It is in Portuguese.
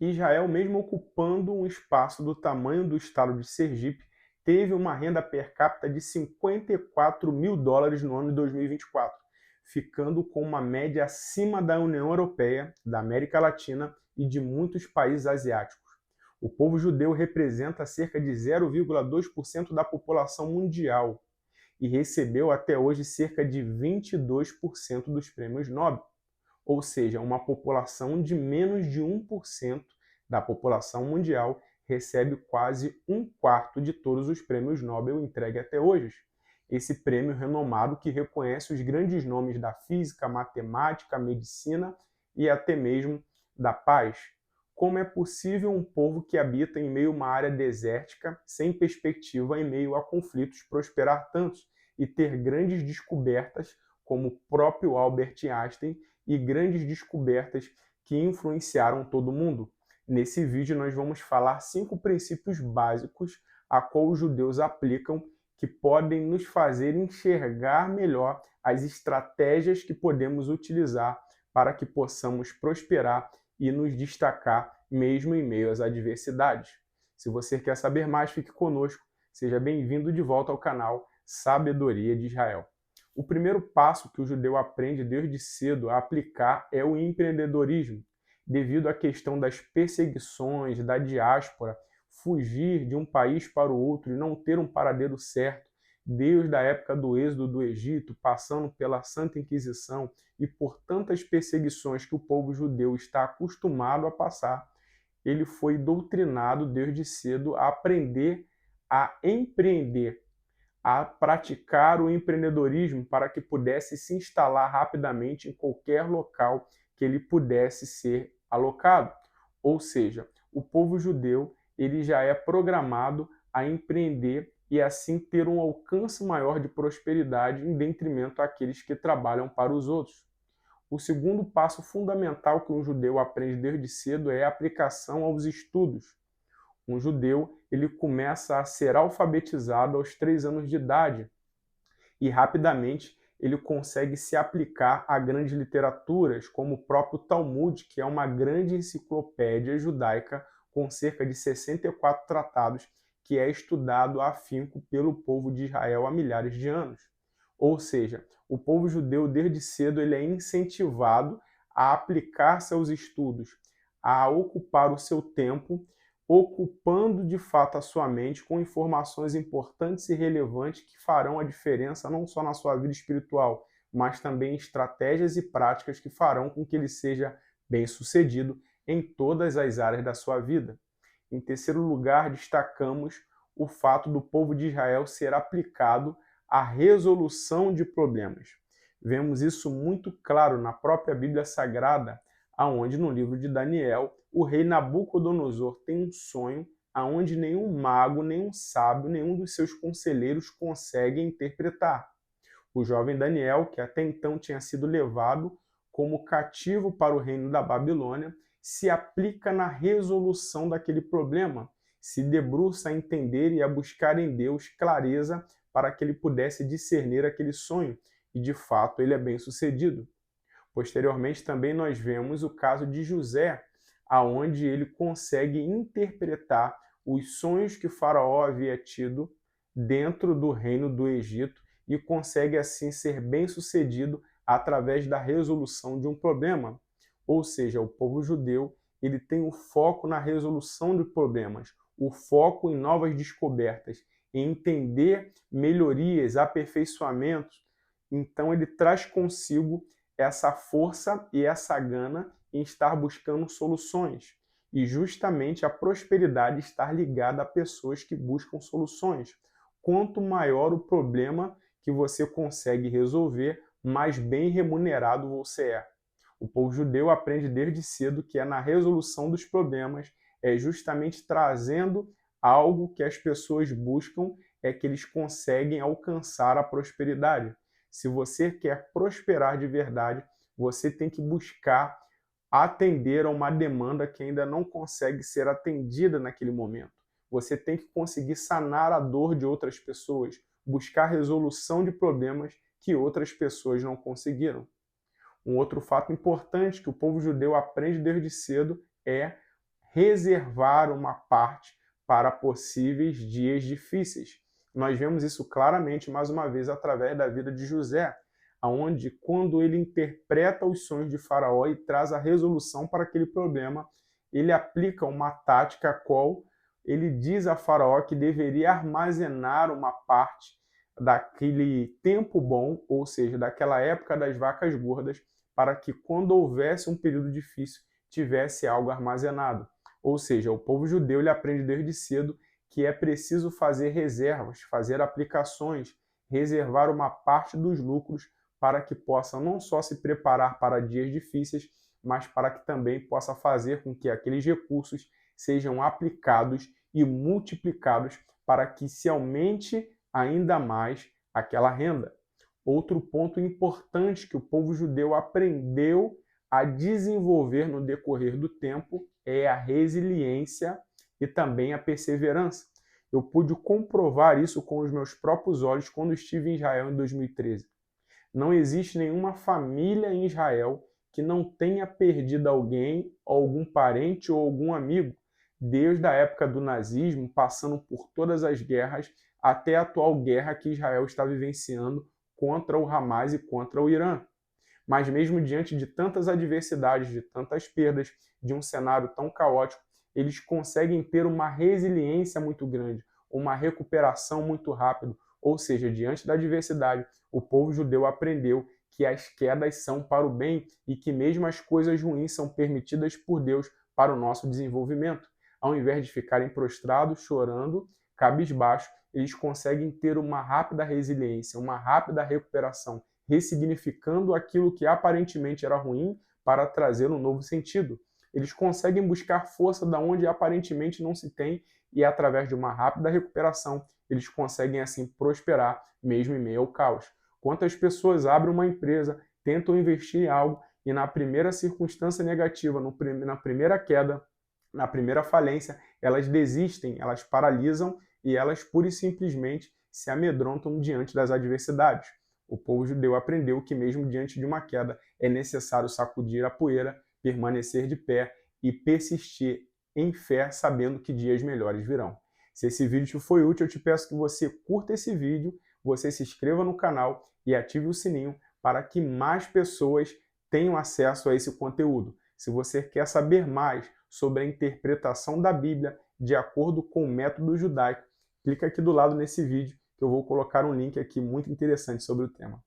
Israel, mesmo ocupando um espaço do tamanho do estado de Sergipe, teve uma renda per capita de 54 mil dólares no ano de 2024, ficando com uma média acima da União Europeia, da América Latina e de muitos países asiáticos. O povo judeu representa cerca de 0,2% da população mundial e recebeu até hoje cerca de 22% dos prêmios Nobel, ou seja, uma população de menos de 1% da população mundial recebe quase um quarto de todos os prêmios Nobel entregues até hoje. Esse prêmio renomado que reconhece os grandes nomes da física, matemática, medicina e até mesmo da paz. Como é possível um povo que habita em meio a uma área desértica, sem perspectiva em meio a conflitos, prosperar tanto e ter grandes descobertas como o próprio Albert Einstein e grandes descobertas que influenciaram todo mundo? Nesse vídeo nós vamos falar 5 princípios básicos a qual os judeus aplicam que podem nos fazer enxergar melhor as estratégias que podemos utilizar para que possamos prosperar e nos destacar mesmo em meio às adversidades. Se você quer saber mais, fique conosco. Seja bem-vindo de volta ao canal Sabedoria de Israel. O primeiro passo que o judeu aprende desde cedo a aplicar é o empreendedorismo. Devido à questão das perseguições, da diáspora, fugir de um país para o outro e não ter um paradeiro certo, desde a época do êxodo do Egito, passando pela Santa Inquisição e por tantas perseguições que o povo judeu está acostumado a passar, ele foi doutrinado desde cedo a aprender a empreender, a praticar o empreendedorismo para que pudesse se instalar rapidamente em qualquer local que ele pudesse ser alocado. Ou seja, o povo judeu ele já é programado a empreender e assim ter um alcance maior de prosperidade em detrimento àqueles que trabalham para os outros. O segundo passo fundamental que um judeu aprende desde cedo é a aplicação aos estudos. Um judeu ele começa a ser alfabetizado aos 3 anos de idade e rapidamente ele consegue se aplicar a grandes literaturas, como o próprio Talmud, que é uma grande enciclopédia judaica com cerca de 64 tratados, que é estudado a afinco pelo povo de Israel há milhares de anos. Ou seja, o povo judeu desde cedo ele é incentivado a aplicar-se aos estudos, a ocupar o seu tempo ocupando de fato a sua mente com informações importantes e relevantes que farão a diferença não só na sua vida espiritual, mas também estratégias e práticas que farão com que ele seja bem-sucedido em todas as áreas da sua vida. Em terceiro lugar, destacamos o fato do povo de Israel ser aplicado à resolução de problemas. Vemos isso muito claro na própria Bíblia Sagrada, aonde no livro de Daniel, o rei Nabucodonosor tem um sonho aonde nenhum mago, nenhum sábio, nenhum dos seus conselheiros consegue interpretar. O jovem Daniel, que até então tinha sido levado como cativo para o reino da Babilônia, se aplica na resolução daquele problema, se debruça a entender e a buscar em Deus clareza para que ele pudesse discernir aquele sonho, e de fato ele é bem-sucedido. Posteriormente também nós vemos o caso de José, aonde ele consegue interpretar os sonhos que Faraó havia tido dentro do reino do Egito e consegue assim ser bem-sucedido através da resolução de um problema. Ou seja, o povo judeu ele tem o foco na resolução de problemas, o foco em novas descobertas, em entender melhorias, aperfeiçoamentos. Então ele traz consigo essa força e essa gana em estar buscando soluções. E justamente a prosperidade está ligada a pessoas que buscam soluções. Quanto maior o problema que você consegue resolver, mais bem remunerado você é. O povo judeu aprende desde cedo que é na resolução dos problemas, é justamente trazendo algo que as pessoas buscam, é que eles conseguem alcançar a prosperidade. Se você quer prosperar de verdade, você tem que buscar atender a uma demanda que ainda não consegue ser atendida naquele momento. Você tem que conseguir sanar a dor de outras pessoas, buscar resolução de problemas que outras pessoas não conseguiram. Um outro fato importante que o povo judeu aprende desde cedo é reservar uma parte para possíveis dias difíceis. Nós vemos isso claramente, mais uma vez, através da vida de José, onde, quando ele interpreta os sonhos de Faraó e traz a resolução para aquele problema, ele aplica uma tática a qual ele diz a Faraó que deveria armazenar uma parte daquele tempo bom, ou seja, daquela época das vacas gordas, para que quando houvesse um período difícil, tivesse algo armazenado. Ou seja, o povo judeu ele aprende desde cedo que é preciso fazer reservas, fazer aplicações, reservar uma parte dos lucros para que possa não só se preparar para dias difíceis, mas para que também possa fazer com que aqueles recursos sejam aplicados e multiplicados para que se aumente ainda mais aquela renda. Outro ponto importante que o povo judeu aprendeu a desenvolver no decorrer do tempo é a resiliência e também a perseverança. Eu pude comprovar isso com os meus próprios olhos quando estive em Israel em 2013. Não existe nenhuma família em Israel que não tenha perdido alguém, algum parente ou algum amigo, desde a época do nazismo, passando por todas as guerras, até a atual guerra que Israel está vivenciando contra o Hamas e contra o Irã. Mas mesmo diante de tantas adversidades, de tantas perdas, de um cenário tão caótico, eles conseguem ter uma resiliência muito grande, uma recuperação muito rápida. Ou seja, diante da adversidade, o povo judeu aprendeu que as quedas são para o bem e que mesmo as coisas ruins são permitidas por Deus para o nosso desenvolvimento. Ao invés de ficarem prostrados, chorando, cabisbaixo, eles conseguem ter uma rápida resiliência, uma rápida recuperação, ressignificando aquilo que aparentemente era ruim para trazer um novo sentido. Eles conseguem buscar força da onde aparentemente não se tem e, através de uma rápida recuperação, eles conseguem assim prosperar mesmo em meio ao caos. Quantas pessoas abrem uma empresa, tentam investir em algo e na primeira circunstância negativa, na primeira queda, na primeira falência, elas desistem, elas paralisam e elas pura e simplesmente se amedrontam diante das adversidades. O povo judeu aprendeu que mesmo diante de uma queda é necessário sacudir a poeira, permanecer de pé e persistir em fé, sabendo que dias melhores virão. Se esse vídeo te foi útil, eu te peço que você curta esse vídeo, você se inscreva no canal e ative o sininho para que mais pessoas tenham acesso a esse conteúdo. Se você quer saber mais sobre a interpretação da Bíblia de acordo com o método judaico, clica aqui do lado nesse vídeo que eu vou colocar um link aqui muito interessante sobre o tema.